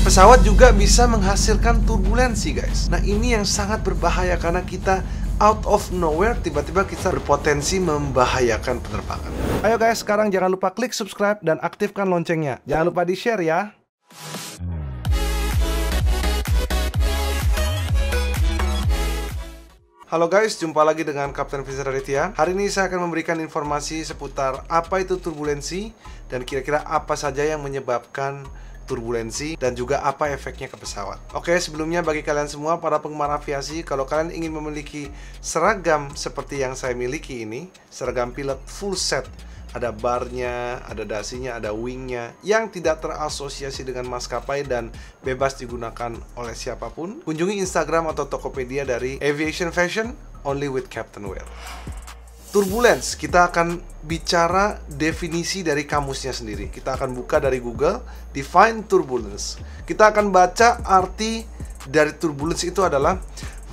Pesawat juga bisa menghasilkan turbulensi, guys. Nah, ini yang sangat berbahaya karena kita out of nowhere tiba-tiba kita berpotensi membahayakan penerbangan. Ayo guys, sekarang jangan lupa klik subscribe dan aktifkan loncengnya. Jangan lupa di-share ya. Halo guys, jumpa lagi dengan Kapten Vincent Raditya. Hari ini saya akan memberikan informasi seputar apa itu turbulensi dan kira-kira apa saja yang menyebabkan turbulensi dan juga apa efeknya ke pesawat. Oke, sebelumnya bagi kalian semua para penggemar aviasi, kalau kalian ingin memiliki seragam seperti yang saya miliki ini, seragam pilot full set, ada barnya, ada dasinya, ada wingnya, yang tidak terasosiasi dengan maskapai dan bebas digunakan oleh siapapun, kunjungi Instagram atau Tokopedia dari Aviation Fashion, only with Captain Wear. Turbulence, kita akan bicara definisi dari kamusnya sendiri. Kita akan buka dari Google, define turbulence. Kita akan baca arti dari turbulence itu adalah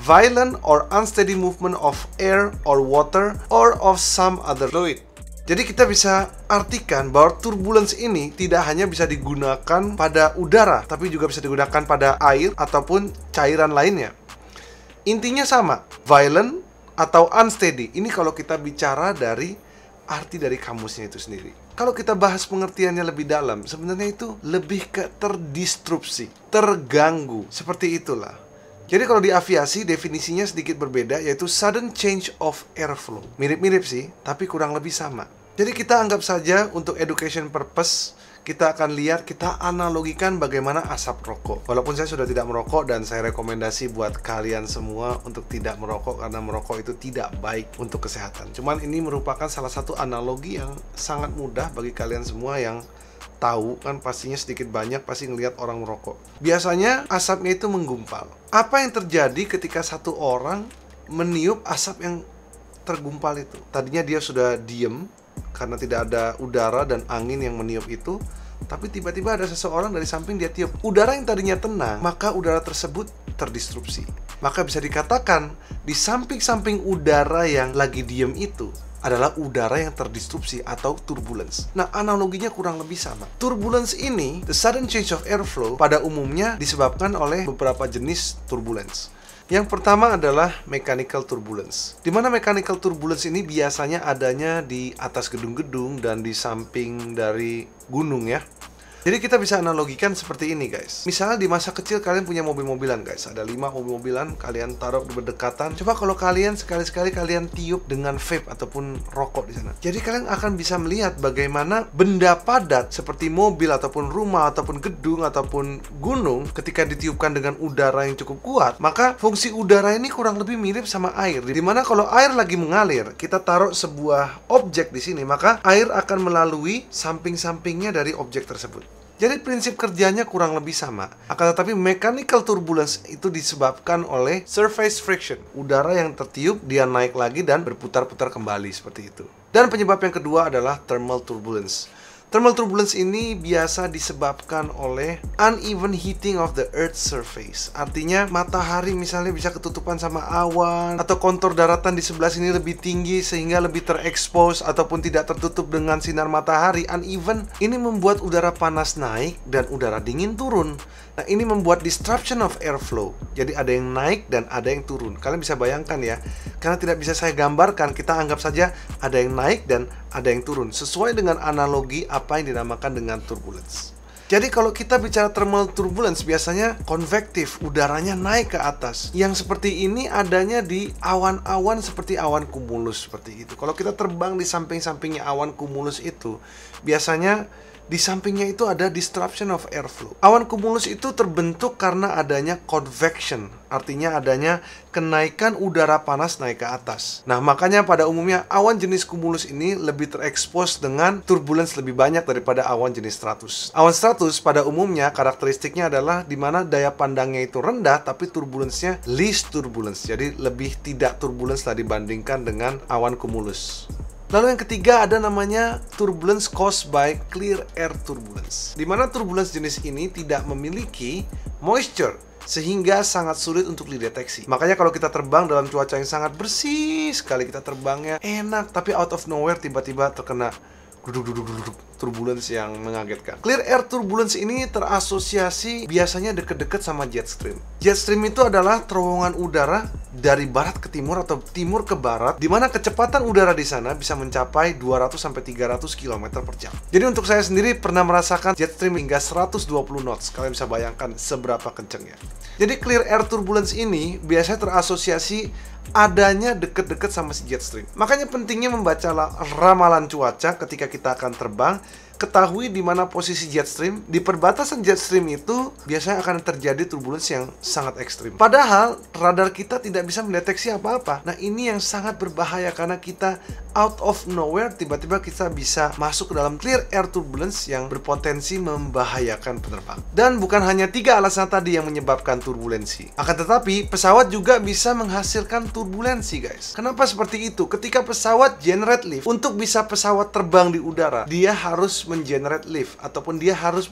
violent or unsteady movement of air or water or of some other fluid. Jadi kita bisa artikan bahwa turbulence ini tidak hanya bisa digunakan pada udara, tapi juga bisa digunakan pada air ataupun cairan lainnya. Intinya sama, violent atau unsteady. Ini kalau kita bicara dari arti dari kamusnya itu sendiri. Kalau kita bahas pengertiannya lebih dalam, sebenarnya itu lebih ke terdisrupsi, terganggu, seperti itulah. Jadi kalau di aviasi definisinya sedikit berbeda, yaitu sudden change of airflow. Mirip-mirip sih, tapi kurang lebih sama. Jadi kita anggap saja untuk education purpose, kita akan lihat, kita analogikan bagaimana asap rokok. Walaupun saya sudah tidak merokok dan saya rekomendasi buat kalian semua untuk tidak merokok karena merokok itu tidak baik untuk kesehatan. Cuman ini merupakan salah satu analogi yang sangat mudah bagi kalian semua yang tahu, kan pastinya sedikit banyak pasti ngelihat orang merokok. Biasanya asapnya itu menggumpal. Apa yang terjadi ketika satu orang meniup asap yang tergumpal itu? Tadinya dia sudah diem karena tidak ada udara dan angin yang meniup itu, tapi tiba-tiba ada seseorang dari samping dia tiup. Udara yang tadinya tenang, maka udara tersebut terdisrupsi. Maka bisa dikatakan di samping-samping udara yang lagi diem itu adalah udara yang terdisrupsi atau turbulence. Nah, analoginya kurang lebih sama. Turbulence ini, the sudden change of airflow, pada umumnya disebabkan oleh beberapa jenis turbulence. Yang pertama adalah mechanical turbulence. Di mana mechanical turbulence ini biasanya adanya di atas gedung-gedung dan di samping dari gunung ya. Jadi kita bisa analogikan seperti ini guys. Misalnya di masa kecil kalian punya mobil-mobilan guys. Ada 5 mobil-mobilan, kalian taruh berdekatan. Coba kalau kalian sekali-sekali kalian tiup dengan vape ataupun rokok di sana. Jadi kalian akan bisa melihat bagaimana benda padat seperti mobil ataupun rumah ataupun gedung ataupun gunung ketika ditiupkan dengan udara yang cukup kuat, maka fungsi udara ini kurang lebih mirip sama air. Dimana kalau air lagi mengalir, kita taruh sebuah objek di sini, maka air akan melalui samping-sampingnya dari objek tersebut. Jadi prinsip kerjanya kurang lebih sama. Akan tetapi mechanical turbulence itu disebabkan oleh surface friction. Udara yang tertiup, dia naik lagi dan berputar-putar kembali seperti itu. Dan penyebab yang kedua adalah thermal turbulence. Thermal turbulence ini biasa disebabkan oleh uneven heating of the earth's surface. Artinya matahari misalnya bisa ketutupan sama awan, atau kontur daratan di sebelah sini lebih tinggi sehingga lebih terekspos ataupun tidak tertutup dengan sinar matahari. Uneven ini membuat udara panas naik dan udara dingin turun. Nah, ini membuat disruption of airflow. Jadi ada yang naik dan ada yang turun. Kalian bisa bayangkan ya, karena tidak bisa saya gambarkan, kita anggap saja ada yang naik dan ada yang turun, sesuai dengan analogi apa yang dinamakan dengan turbulence. Jadi kalau kita bicara thermal turbulence, biasanya konvektif, udaranya naik ke atas. Yang seperti ini adanya di awan-awan seperti awan cumulus seperti itu. Kalau kita terbang di samping-sampingnya awan cumulus itu, biasanya di sampingnya itu ada disruption of airflow. Awan cumulus itu terbentuk karena adanya convection, artinya adanya kenaikan udara panas naik ke atas. Nah, makanya pada umumnya awan jenis cumulus ini lebih terekspos dengan turbulence lebih banyak daripada awan jenis stratus. Awan stratus pada umumnya karakteristiknya adalah di mana daya pandangnya itu rendah, tapi turbulensinya least turbulence. Jadi lebih tidak turbulence lah dibandingkan dengan awan cumulus. Lalu yang ketiga ada namanya turbulence caused by clear air turbulence, di mana turbulence jenis ini tidak memiliki moisture. sehingga sangat sulit untuk dideteksi. Makanya kalau kita terbang dalam cuaca yang sangat bersih sekali, kita terbangnya enak, tapi out of nowhere tiba-tiba terkena turbulence yang mengagetkan. Clear air turbulence ini terasosiasi biasanya deket-deket sama jet stream. Jet stream itu adalah terowongan udara dari barat ke timur atau timur ke barat, di mana kecepatan udara di sana bisa mencapai 200-300 km per jam. Jadi untuk saya sendiri pernah merasakan jet stream hingga 120 knots. Kalian bisa bayangkan seberapa kencengnya. Jadi clear air turbulence ini biasanya terasosiasi adanya deket-deket sama si jet stream. Makanya pentingnya membaca ramalan cuaca ketika kita akan terbang. Ketahui di mana posisi jet stream. Di perbatasan jet stream itu biasanya akan terjadi turbulence yang sangat ekstrim. Padahal radar kita tidak bisa mendeteksi apa-apa. Nah, ini yang sangat berbahaya karena kita out of nowhere tiba-tiba kita bisa masuk ke dalam clear air turbulence yang berpotensi membahayakan penerbang. Dan bukan hanya 3 alasan tadi yang menyebabkan turbulensi. Akan tetapi pesawat juga bisa menghasilkan turbulensi, guys. Kenapa seperti itu? Ketika pesawat generate lift, untuk bisa pesawat terbang di udara, dia harus mengenerate lift ataupun dia harus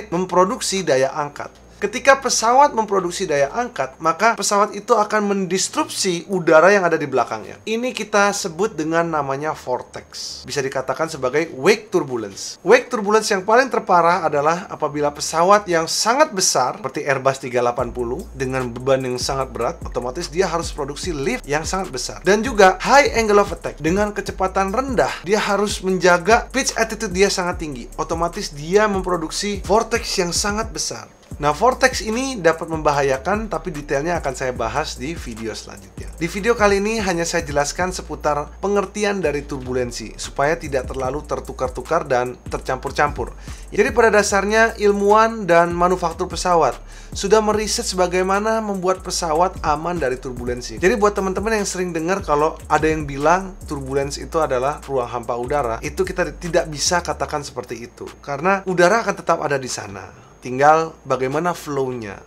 memproduksi daya angkat. Ketika pesawat memproduksi daya angkat, maka pesawat itu akan mendistrupsi udara yang ada di belakangnya. Ini kita sebut dengan namanya vortex. Bisa dikatakan sebagai wake turbulence. Wake turbulence yang paling terparah adalah apabila pesawat yang sangat besar, seperti Airbus 380, dengan beban yang sangat berat, otomatis dia harus produksi lift yang sangat besar. Dan juga high angle of attack. Dengan kecepatan rendah, dia harus menjaga pitch attitude dia sangat tinggi. Otomatis dia memproduksi vortex yang sangat besar. Nah, vortex ini dapat membahayakan, tapi detailnya akan saya bahas di video selanjutnya. Di video kali ini hanya saya jelaskan seputar pengertian dari turbulensi, supaya tidak terlalu tertukar-tukar dan tercampur-campur. Jadi pada dasarnya ilmuwan dan manufaktur pesawat sudah meriset sebagaimana membuat pesawat aman dari turbulensi. Jadi buat teman-teman yang sering dengar kalau ada yang bilang turbulensi itu adalah ruang hampa udara, itu kita tidak bisa katakan seperti itu. Karena udara akan tetap ada di sana. Tinggal bagaimana flow-nya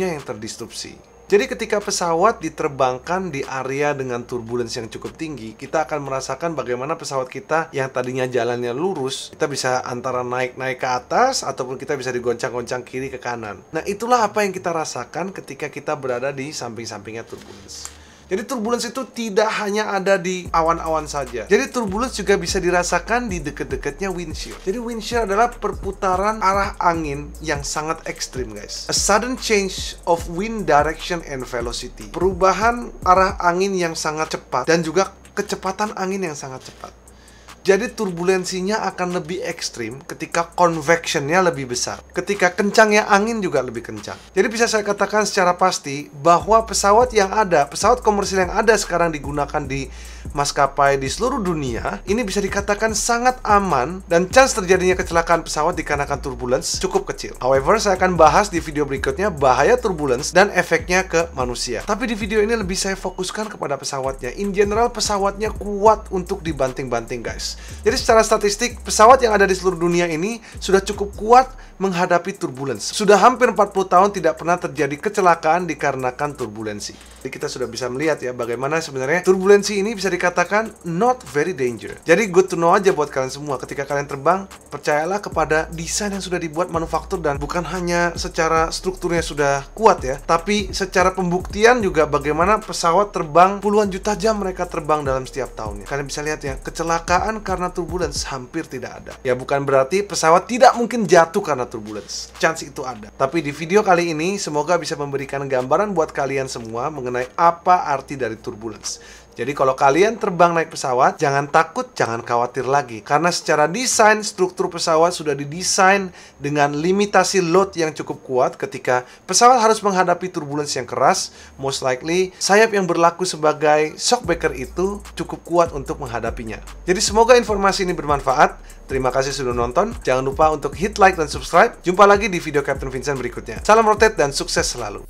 yang terdistrupsi. Jadi ketika pesawat diterbangkan di area dengan turbulensi yang cukup tinggi, kita akan merasakan bagaimana pesawat kita yang tadinya jalannya lurus, kita bisa antara naik-naik ke atas, ataupun kita bisa digoncang-goncang kiri ke kanan. Nah, itulah apa yang kita rasakan ketika kita berada di samping-sampingnya turbulensi. Jadi turbulence itu tidak hanya ada di awan-awan saja. Jadi turbulence juga bisa dirasakan di deket-deketnya windshield. Jadi windshield adalah perputaran arah angin yang sangat ekstrim, guys. A sudden change of wind direction and velocity. Perubahan arah angin yang sangat cepat dan juga kecepatan angin yang sangat cepat. Jadi turbulensinya akan lebih ekstrim ketika convectionnya lebih besar. Ketika kencangnya angin juga lebih kencang. Jadi bisa saya katakan secara pasti bahwa pesawat komersial yang ada sekarang digunakan di maskapai di seluruh dunia, ini bisa dikatakan sangat aman dan chance terjadinya kecelakaan pesawat dikarenakan turbulence cukup kecil. However, saya akan bahas di video berikutnya bahaya turbulence dan efeknya ke manusia. Tapi di video ini lebih saya fokuskan kepada pesawatnya. In general, pesawatnya kuat untuk dibanting-banting, guys. Jadi secara statistik, pesawat yang ada di seluruh dunia ini sudah cukup kuat menghadapi turbulence. Sudah hampir 40 tahun tidak pernah terjadi kecelakaan dikarenakan turbulensi. Jadi kita sudah bisa melihat ya bagaimana sebenarnya turbulensi ini bisa dikatakan not very dangerous. Jadi good to know aja buat kalian semua. Ketika kalian terbang, percayalah kepada desain yang sudah dibuat manufaktur, dan bukan hanya secara strukturnya sudah kuat ya, tapi secara pembuktian juga bagaimana pesawat terbang puluhan juta jam mereka terbang dalam setiap tahunnya. Kalian bisa lihat ya, kecelakaan karena turbulence hampir tidak ada. Ya bukan berarti pesawat tidak mungkin jatuh karena turbulence. Chance itu ada. Tapi di video kali ini semoga bisa memberikan gambaran buat kalian semua mengenai apa arti dari turbulence. Jadi kalau kalian terbang naik pesawat, jangan takut, jangan khawatir lagi. Karena secara desain, struktur pesawat sudah didesain dengan limitasi load yang cukup kuat. Ketika pesawat harus menghadapi turbulence yang keras, most likely sayap yang berlaku sebagai shockbreaker itu cukup kuat untuk menghadapinya. Jadi semoga informasi ini bermanfaat. Terima kasih sudah nonton. Jangan lupa untuk hit like dan subscribe. Jumpa lagi di video Captain Vincent berikutnya. Salam rotate dan sukses selalu.